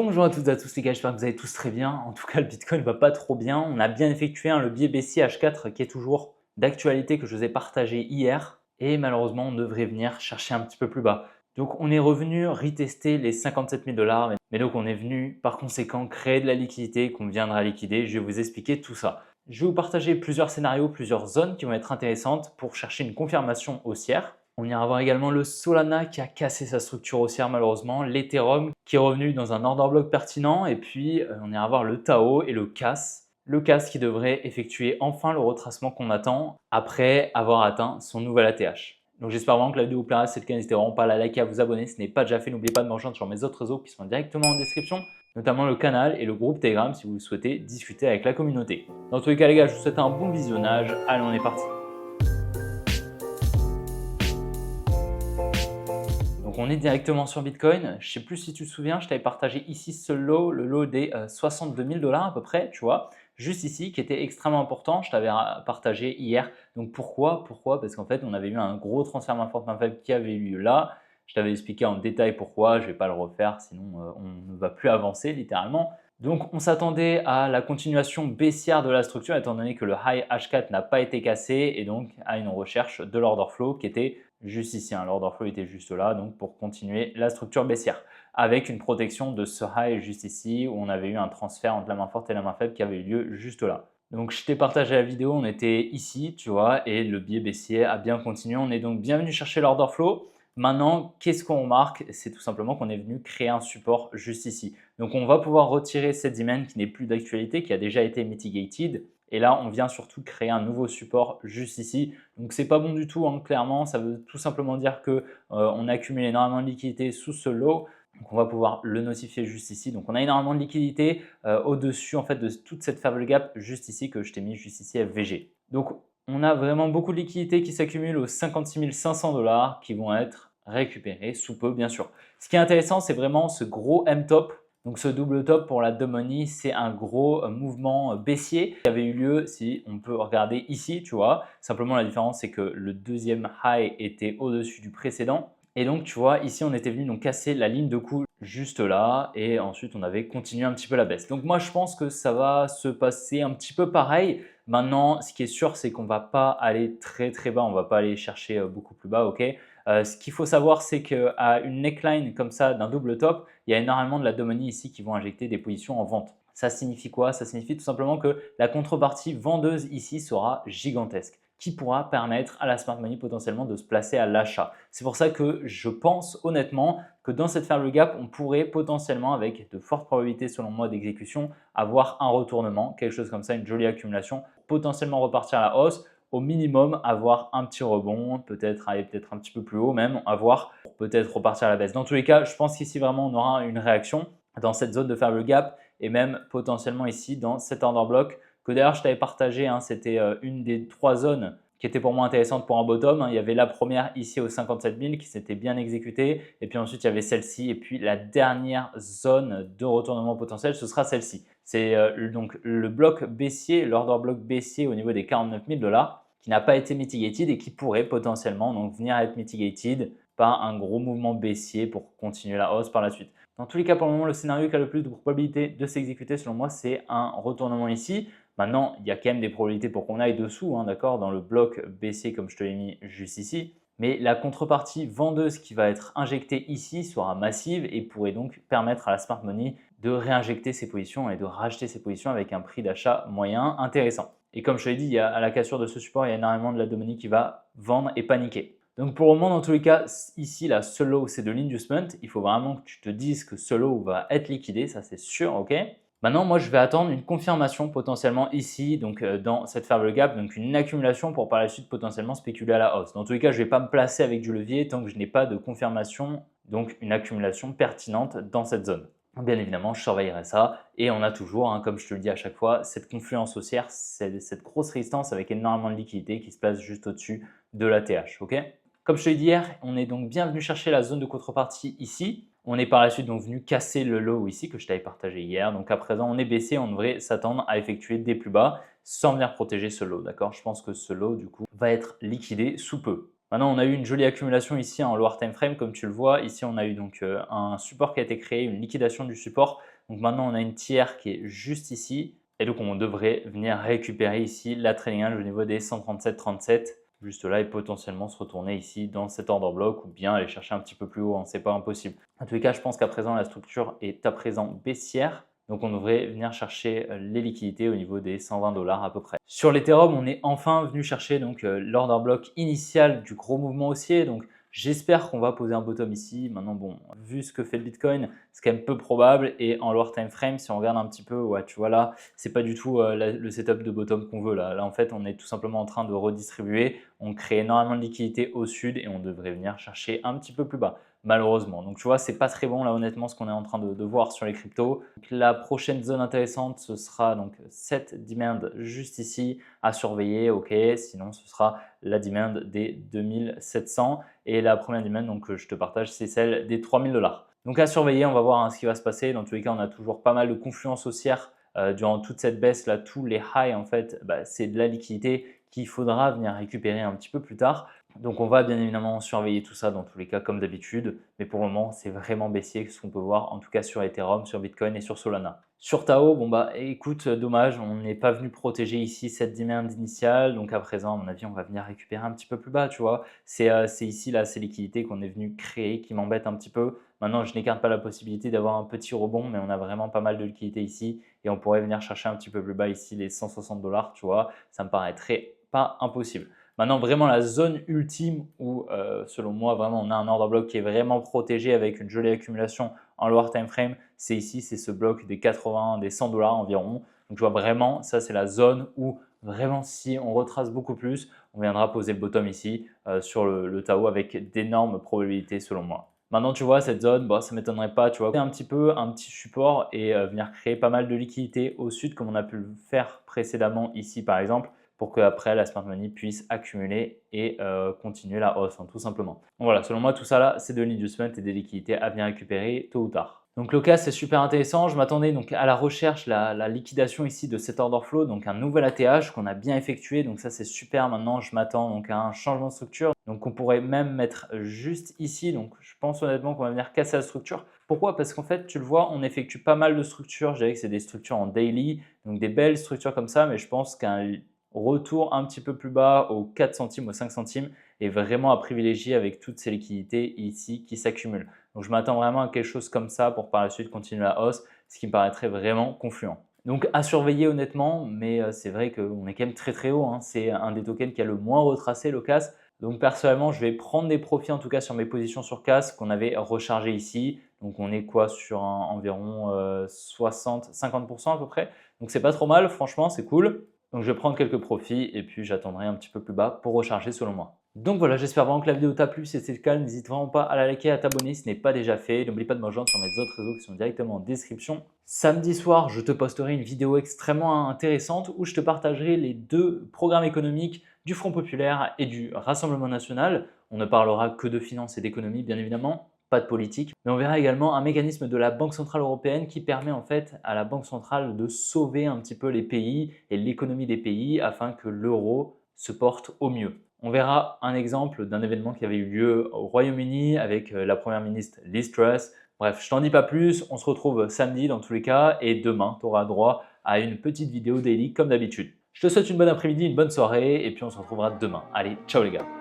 Bonjour à toutes et à tous les gars, j'espère que vous allez tous très bien. En tout cas, le Bitcoin ne va pas trop bien. On a bien effectué le biais baissier H4 qui est toujours d'actualité que je vous ai partagé hier. Et malheureusement, on devrait venir chercher un petit peu plus bas. Donc, on est revenu retester les 57 000 $. Mais donc, on est venu par conséquent créer de la liquidité qu'on viendra liquider. Je vais vous expliquer tout ça. Je vais vous partager plusieurs scénarios, plusieurs zones qui vont être intéressantes pour chercher une confirmation haussière. On ira voir également le Solana qui a cassé sa structure haussière malheureusement, l'Ethereum qui est revenu dans un order block pertinent et puis on ira voir le Tao et le CAS. Le CAS qui devrait effectuer enfin le retracement qu'on attend après avoir atteint son nouvel ATH. Donc j'espère vraiment que la vidéo vous plaira, si c'est le cas n'hésitez vraiment pas à la liker, à vous abonner si ce n'est pas déjà fait. N'oubliez pas de me rejoindre sur mes autres réseaux qui sont directement en description, notamment le canal et le groupe Telegram si vous souhaitez discuter avec la communauté. Dans tous les cas les gars, je vous souhaite un bon visionnage, allez on est parti. Donc on est directement sur Bitcoin. Je ne sais plus si tu te souviens, je t'avais partagé ici ce lot, le lot des 62 000 $ à peu près, tu vois, juste ici, qui était extrêmement important. Je t'avais partagé hier. Donc pourquoi? Parce qu'en fait, on avait eu un gros transfert main forte main faible qui avait eu lieu là. Je t'avais expliqué en détail pourquoi, je ne vais pas le refaire, sinon on ne va plus avancer littéralement. Donc on s'attendait à la continuation baissière de la structure étant donné que le high H4 n'a pas été cassé et donc à une recherche de l'order flow qui était juste ici. L'order flow était juste là donc pour continuer la structure baissière avec une protection de ce high juste ici où on avait eu un transfert entre la main forte et la main faible qui avait eu lieu juste là. Donc je t'ai partagé la vidéo, on était ici tu vois et le biais baissier a bien continué. On est donc bien venu chercher l'order flow. Maintenant, qu'est-ce qu'on remarque? C'est tout simplement qu'on est venu créer un support juste ici. Donc, on va pouvoir retirer cette demand qui n'est plus d'actualité, qui a déjà été mitigated. Et là, on vient surtout créer un nouveau support juste ici. Donc, ce n'est pas bon du tout, clairement. Ça veut tout simplement dire qu'on a accumulé énormément de liquidité sous ce lot. Donc, on va pouvoir le notifier juste ici. Donc, on a énormément de liquidité au-dessus en fait, de toute cette faible gap juste ici que je t'ai mis juste ici FVG. Donc, on a vraiment beaucoup de liquidités qui s'accumulent aux 56 500 $ qui vont être récupérés sous peu, bien sûr. Ce qui est intéressant, c'est vraiment ce gros M-top. Donc, ce double top pour la Money, c'est un gros mouvement baissier qui avait eu lieu, si on peut regarder ici, tu vois. Simplement, la différence, c'est que le deuxième high était au-dessus du précédent. Et donc, tu vois, ici, on était venu donc casser la ligne de coup juste là et ensuite, on avait continué un petit peu la baisse. Donc, moi, je pense que ça va se passer un petit peu pareil. Maintenant, ce qui est sûr, c'est qu'on ne va pas aller très très bas, on ne va pas aller chercher beaucoup plus bas, ok. Ce qu'il faut savoir, c'est qu'à une neckline comme ça d'un double top, il y a énormément de la money ici qui vont injecter des positions en vente. Ça signifie quoi? Ça signifie tout simplement que la contrepartie vendeuse ici sera gigantesque, qui pourra permettre à la smart money potentiellement de se placer à l'achat. C'est pour ça que je pense honnêtement que dans cette faible gap, on pourrait potentiellement, avec de fortes probabilités selon moi d'exécution, avoir un retournement, quelque chose comme ça, une jolie accumulation, potentiellement repartir à la hausse, au minimum avoir un petit rebond, peut-être aller peut-être un petit peu plus haut même, avoir peut-être repartir à la baisse. Dans tous les cas, je pense qu'ici vraiment on aura une réaction dans cette zone de faible gap et même potentiellement ici dans cet order block que d'ailleurs je t'avais partagé, c'était une des trois zones qui était pour moi intéressante pour un bottom. Il y avait la première ici aux 57 000 qui s'était bien exécutée et puis ensuite il y avait celle-ci et puis la dernière zone de retournement potentiel ce sera celle-ci. C'est donc le bloc baissier, l'order bloc baissier au niveau des 49 000 $ qui n'a pas été mitigated et qui pourrait potentiellement donc venir être mitigated par un gros mouvement baissier pour continuer la hausse par la suite. Dans tous les cas, pour le moment, le scénario qui a le plus de probabilité de s'exécuter selon moi, c'est un retournement ici. Maintenant, il y a quand même des probabilités pour qu'on aille dessous, d'accord, dans le bloc baissier comme je te l'ai mis juste ici. Mais la contrepartie vendeuse qui va être injectée ici sera massive et pourrait donc permettre à la smart money de réinjecter ses positions et de racheter ses positions avec un prix d'achat moyen intéressant. Et comme je te l'ai dit, à la cassure de ce support, il y a énormément de la money qui va vendre et paniquer. Donc pour le moment, dans tous les cas, ici, là, ce lot, c'est de l'inducement. Il faut vraiment que tu te dises que ce lot va être liquidé, ça c'est sûr, ok? Maintenant, moi, je vais attendre une confirmation potentiellement ici, donc dans cette faible gap, donc une accumulation pour par la suite potentiellement spéculer à la hausse. Dans tous les cas, je ne vais pas me placer avec du levier tant que je n'ai pas de confirmation, donc une accumulation pertinente dans cette zone. Bien évidemment, je surveillerai ça et on a toujours, comme je te le dis à chaque fois, cette confluence haussière, cette grosse résistance avec énormément de liquidité qui se place juste au-dessus de la TH, ok? Comme je te l'ai dit hier, on est donc bien venu chercher la zone de contrepartie ici. On est par la suite donc venu casser le low ici que je t'avais partagé hier. Donc à présent, on est baissé, on devrait s'attendre à effectuer des plus bas sans venir protéger ce low, d'accord? Je pense que ce low du coup va être liquidé sous peu. Maintenant, on a eu une jolie accumulation ici en lower time frame, comme tu le vois. Ici, on a eu donc un support qui a été créé, une liquidation du support. Donc maintenant, on a une tiers qui est juste ici. Et donc, on devrait venir récupérer ici la trailing range au niveau des 137,37. Juste là et potentiellement se retourner ici dans cet order block ou bien aller chercher un petit peu plus haut, hein, ce n'est pas impossible. En tous les cas, je pense qu'à présent, la structure est à présent baissière. Donc, on devrait venir chercher les liquidités au niveau des 120 $ à peu près. Sur l'Ethereum, on est enfin venu chercher donc l'order block initial du gros mouvement haussier. Donc, j'espère qu'on va poser un bottom ici. Maintenant, bon, vu ce que fait le Bitcoin, c'est quand même peu probable. Et en lower time frame, si on regarde un petit peu, ouais, tu vois là, c'est pas du tout le setup de bottom qu'on veut là. Là, en fait, on est tout simplement en train de redistribuer. On crée énormément de liquidités au sud et on devrait venir chercher un petit peu plus bas, malheureusement. Donc, tu vois, c'est pas très bon là, honnêtement, ce qu'on est en train de voir sur les cryptos. Donc, la prochaine zone intéressante, ce sera donc cette demand juste ici à surveiller. Ok, sinon, ce sera la demand des 2700 et la première demand donc, que je te partage, c'est celle des 3000 $. Donc, à surveiller, on va voir hein, ce qui va se passer. Dans tous les cas, on a toujours pas mal de confluence haussière durant toute cette baisse là. Tous les highs, en fait, c'est de la liquidité qu'il faudra venir récupérer un petit peu plus tard. Donc on va bien évidemment surveiller tout ça dans tous les cas comme d'habitude, mais pour le moment c'est vraiment baissier ce qu'on peut voir en tout cas sur Ethereum, sur Bitcoin et sur Solana. Sur Tao, bon bah écoute, dommage, on n'est pas venu protéger ici cette demand initiale, donc à présent à mon avis on va venir récupérer un petit peu plus bas, tu vois. C'est ici là ces liquidités qu'on est venu créer qui m'embêtent un petit peu. Maintenant je n'écarte pas la possibilité d'avoir un petit rebond, mais on a vraiment pas mal de liquidités ici et on pourrait venir chercher un petit peu plus bas ici les 160 $, tu vois. Ça me paraîtrait pas impossible. Maintenant, vraiment la zone ultime où, selon moi, vraiment on a un order block qui est vraiment protégé avec une jolie accumulation en lower time frame, c'est ici, c'est ce bloc des 80, des 100 $ environ. Donc, je vois vraiment, ça c'est la zone où vraiment si on retrace beaucoup plus, on viendra poser le bottom ici sur le Tao avec d'énormes probabilités selon moi. Maintenant, tu vois, cette zone, ça ne m'étonnerait pas, tu vois, un petit peu, un petit support et venir créer pas mal de liquidités au sud comme on a pu le faire précédemment ici par exemple, pour qu'après la smart money puisse accumuler et continuer la hausse, hein, tout simplement. Donc voilà, selon moi, tout ça là, c'est de l'investment et des liquidités à bien récupérer tôt ou tard. Donc le cas, c'est super intéressant. Je m'attendais donc à la recherche, la liquidation ici de cet order flow, donc un nouvel ATH qu'on a bien effectué. Donc ça, c'est super. Maintenant, je m'attends donc à un changement de structure. Donc on pourrait même mettre juste ici. Donc je pense honnêtement qu'on va venir casser la structure. Pourquoi? Parce qu'en fait, tu le vois, on effectue pas mal de structures. Je dirais que c'est des structures en daily, donc des belles structures comme ça. Mais je pense qu'un retour un petit peu plus bas aux 4 centimes, aux 5 centimes est vraiment à privilégier avec toutes ces liquidités ici qui s'accumulent. Donc, je m'attends vraiment à quelque chose comme ça pour par la suite continuer la hausse, ce qui me paraîtrait vraiment confluent. Donc, à surveiller honnêtement, mais c'est vrai qu'on est quand même très très haut, hein. C'est un des tokens qui a le moins retracé, le CAS. Donc, personnellement, je vais prendre des profits en tout cas sur mes positions sur CAS qu'on avait rechargé ici. Donc, on est quoi sur environ 60-50% à peu près. Donc, c'est pas trop mal, franchement, c'est cool. Donc, je vais prendre quelques profits et puis j'attendrai un petit peu plus bas pour recharger selon moi. Donc voilà, j'espère vraiment que la vidéo t'a plu. Si c'est le cas, n'hésite vraiment pas à la liker, à t'abonner si ce n'est pas déjà fait. N'oublie pas de me rejoindre sur mes autres réseaux qui sont directement en description. Samedi soir, je te posterai une vidéo extrêmement intéressante où je te partagerai les deux programmes économiques du Front Populaire et du Rassemblement National. On ne parlera que de finances et d'économie, bien évidemment, pas de politique. Mais on verra également un mécanisme de la Banque Centrale Européenne qui permet en fait à la Banque Centrale de sauver un petit peu les pays et l'économie des pays afin que l'euro se porte au mieux. On verra un exemple d'un événement qui avait eu lieu au Royaume-Uni avec la première ministre Liz Truss. Bref, je t'en dis pas plus, on se retrouve samedi dans tous les cas et demain, tu auras droit à une petite vidéo daily comme d'habitude. Je te souhaite une bonne après-midi, une bonne soirée et puis on se retrouvera demain. Allez, ciao les gars!